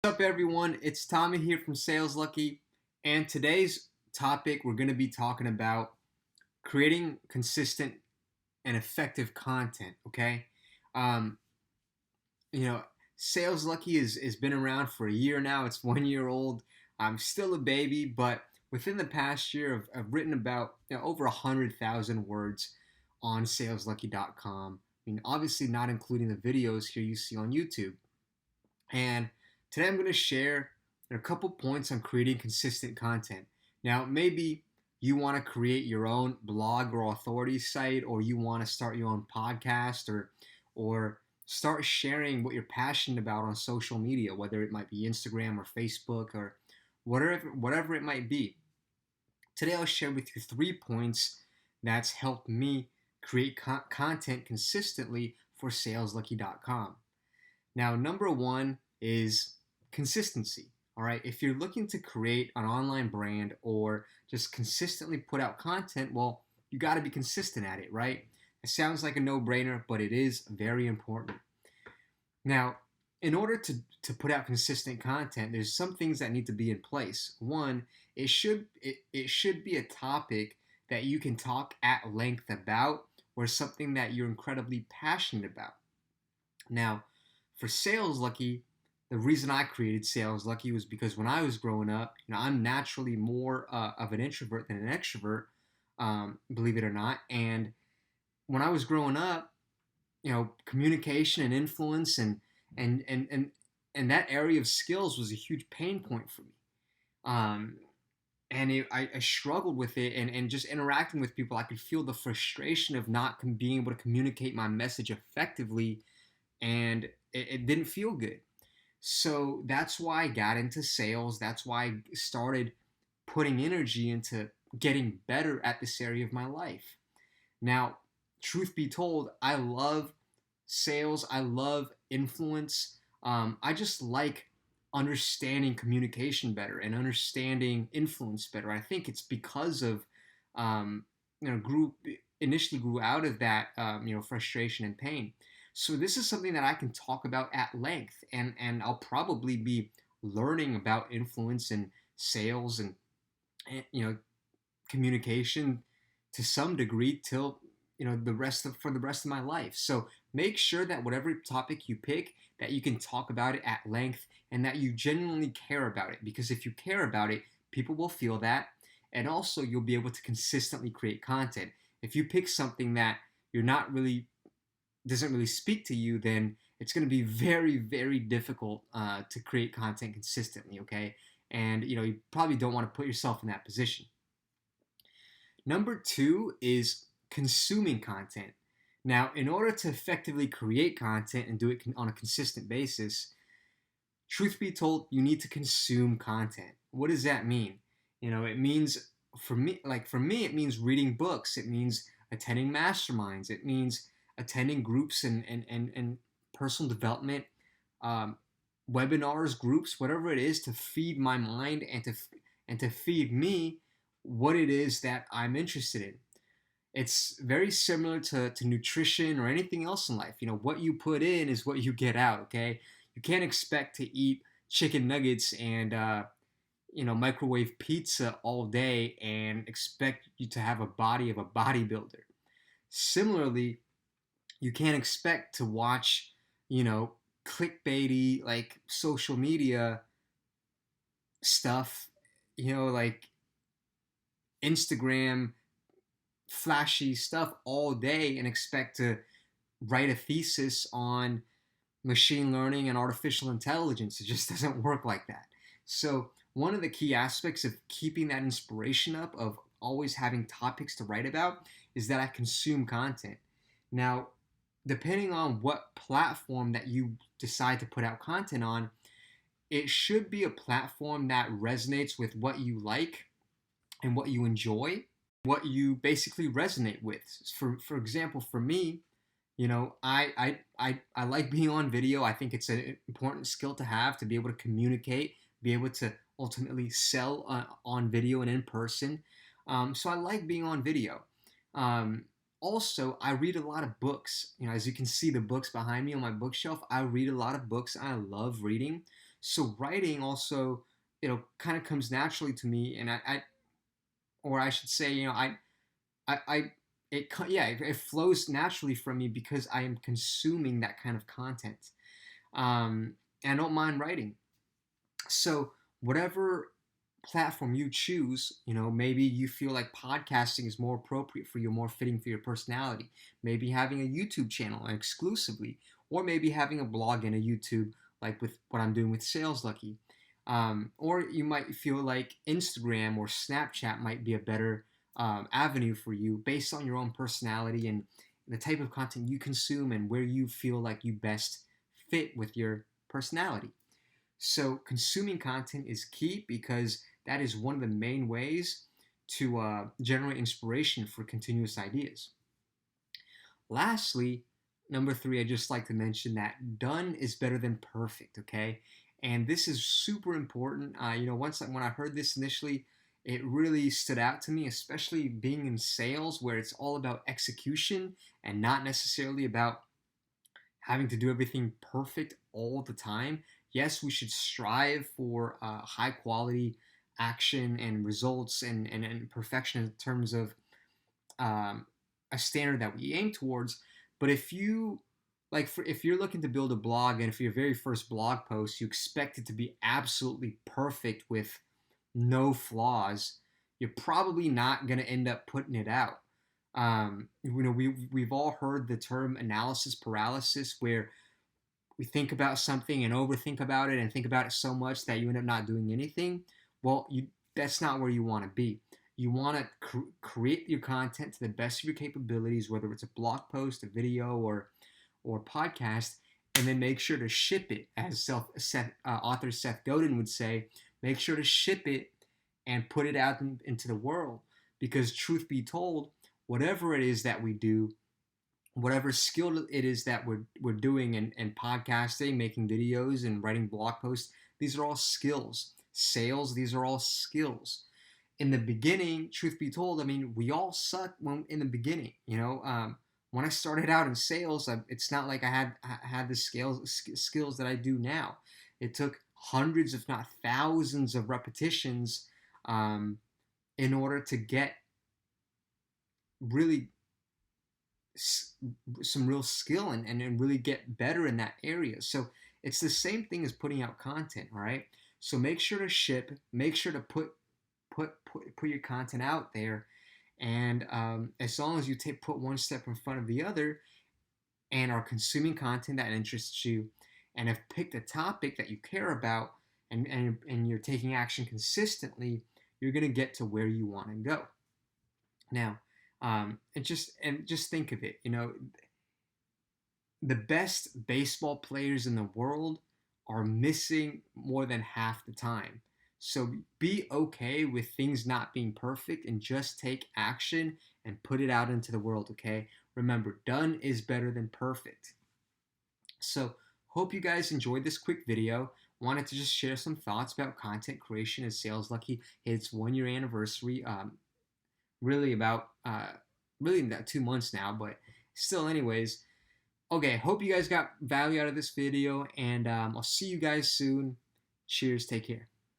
What's up, everyone? It's Tommy here from Saleslucky, and today's topic we're going to be talking about creating consistent and effective content. Okay, um, you know, Saleslucky has been around for a year now. It's 1 year old. I'm still a baby, but within the past year, I've written about over 100,000 words on Saleslucky.com. I mean, obviously not including the videos here you see on YouTube. And today I'm going to share a couple points on creating consistent content. Now, maybe you want to create your own blog or authority site, or you want to start your own podcast, or start sharing what you're passionate about on social media, whether it might be Instagram or Facebook or whatever it might be. Today I'll share with you 3 points that's helped me create content consistently for saleslucky.com. Now, number one is consistency. All right, if you're looking to create an online brand or just consistently put out content, well, you got to be consistent at it, right? It sounds like a no-brainer, but it is very important. Now, in order to put out consistent content, there's some things that need to be in place. One, it should be a topic that you can talk at length about, or something that you're incredibly passionate about. Now, for Saleslucky, the reason I created Saleslucky was because when I was growing up, I'm naturally more of an introvert than an extrovert, believe it or not. And when I was growing up, communication and influence and that area of skills was a huge pain point for me. I struggled with it, and just interacting with people, I could feel the frustration of not being able to communicate my message effectively, and it didn't feel good. So that's why I got into sales. That's why I started putting energy into getting better at this area of my life. Now, truth be told, I love sales. I love influence. I just like understanding communication better and understanding influence better. I think it's because of initially grew out of that frustration and pain. So this is something that I can talk about at length, and I'll probably be learning about influence and sales and communication to some degree till for the rest of my life. So make sure that whatever topic you pick, that you can talk about it at length and that you genuinely care about it. Because if you care about it, people will feel that, and also you'll be able to consistently create content. If you pick something that doesn't really speak to you, then it's going to be very, very difficult to create content consistently, okay? And you probably don't want to put yourself in that position. Number two is consuming content. Now, in order to effectively create content and do it on a consistent basis, truth be told, you need to consume content. What does that mean? It means, for me, it means reading books. It means attending masterminds. It means attending groups and personal development webinars, groups, whatever it is, to feed my mind and to feed me what it is that I'm interested in. It's very similar to nutrition or anything else in life. What you put in is what you get out, okay? You can't expect to eat chicken nuggets and microwave pizza all day and expect you to have a body of a bodybuilder. Similarly, you can't expect to watch, clickbaity, like, social media stuff, like Instagram flashy stuff all day and expect to write a thesis on machine learning and artificial intelligence. It just doesn't work like that. So one of the key aspects of keeping that inspiration up, of always having topics to write about, is that I consume content. Now, depending on what platform that you decide to put out content on, it should be a platform that resonates with what you like and what you enjoy, what you basically resonate with. For example, for me, I like being on video. I think it's an important skill to have, to be able to communicate, be able to ultimately sell on video and in person. So I like being on video. Also, I read a lot of books. As you can see, the books behind me on my bookshelf, I read a lot of books. I love reading. So writing also, kind of comes naturally to me, and or I should say, I yeah, it flows naturally from me because I am consuming that kind of content. And I don't mind writing. So whatever platform you choose, maybe you feel like podcasting is more appropriate for you, more fitting for your personality. Maybe having a YouTube channel exclusively, or maybe having a blog and a YouTube, like with what I'm doing with Saleslucky. Or you might feel like Instagram or Snapchat might be a better avenue for you based on your own personality and the type of content you consume and where you feel like you best fit with your personality. So consuming content is key because that is one of the main ways to generate inspiration for continuous ideas. Lastly, number three, I just like to mention that done is better than perfect. Okay, and this is super important. When I heard this initially, it really stood out to me, especially being in sales where it's all about execution and not necessarily about having to do everything perfect all the time. Yes, we should strive for high quality action and results and perfection in terms of um, a standard that we aim towards. But if you if you're looking to build a blog and if your very first blog post you expect it to be absolutely perfect with no flaws, you're probably not going to end up putting it out. We've all heard the term analysis paralysis, where we think about something and overthink about it and think about it so much that you end up not doing anything. Well, that's not where you want to be. You want to create your content to the best of your capabilities, whether it's a blog post, a video, or podcast, and then make sure to ship it, as author Seth Godin would say. Make sure to ship it and put it out into the world, because truth be told, whatever it is that we do, whatever skill it is that we're doing in podcasting, making videos, and writing blog posts, these are all skills. Sales, these are all skills. In the beginning, truth be told, I mean, we all suck in the beginning. When I started out in sales, it's not like I had the skills that I do now. It took hundreds, if not thousands, of repetitions in order to get really some real skill and really get better in that area. So it's the same thing as putting out content, all right? So make sure to ship, make sure to put your content out there, and as long as you put one step in front of the other and are consuming content that interests you and have picked a topic that you care about, and you're taking action consistently, you're going to get to where you want to go. Now, and just think of it. The best baseball players in the world are missing more than half the time. So be okay with things not being perfect and just take action and put it out into the world, okay? Remember, done is better than perfect. So hope you guys enjoyed this quick video. Wanted to just share some thoughts about content creation and Saleslucky. Its 1-year anniversary. Really about 2 months now, but still, anyways. Okay, hope you guys got value out of this video, and I'll see you guys soon. Cheers, take care.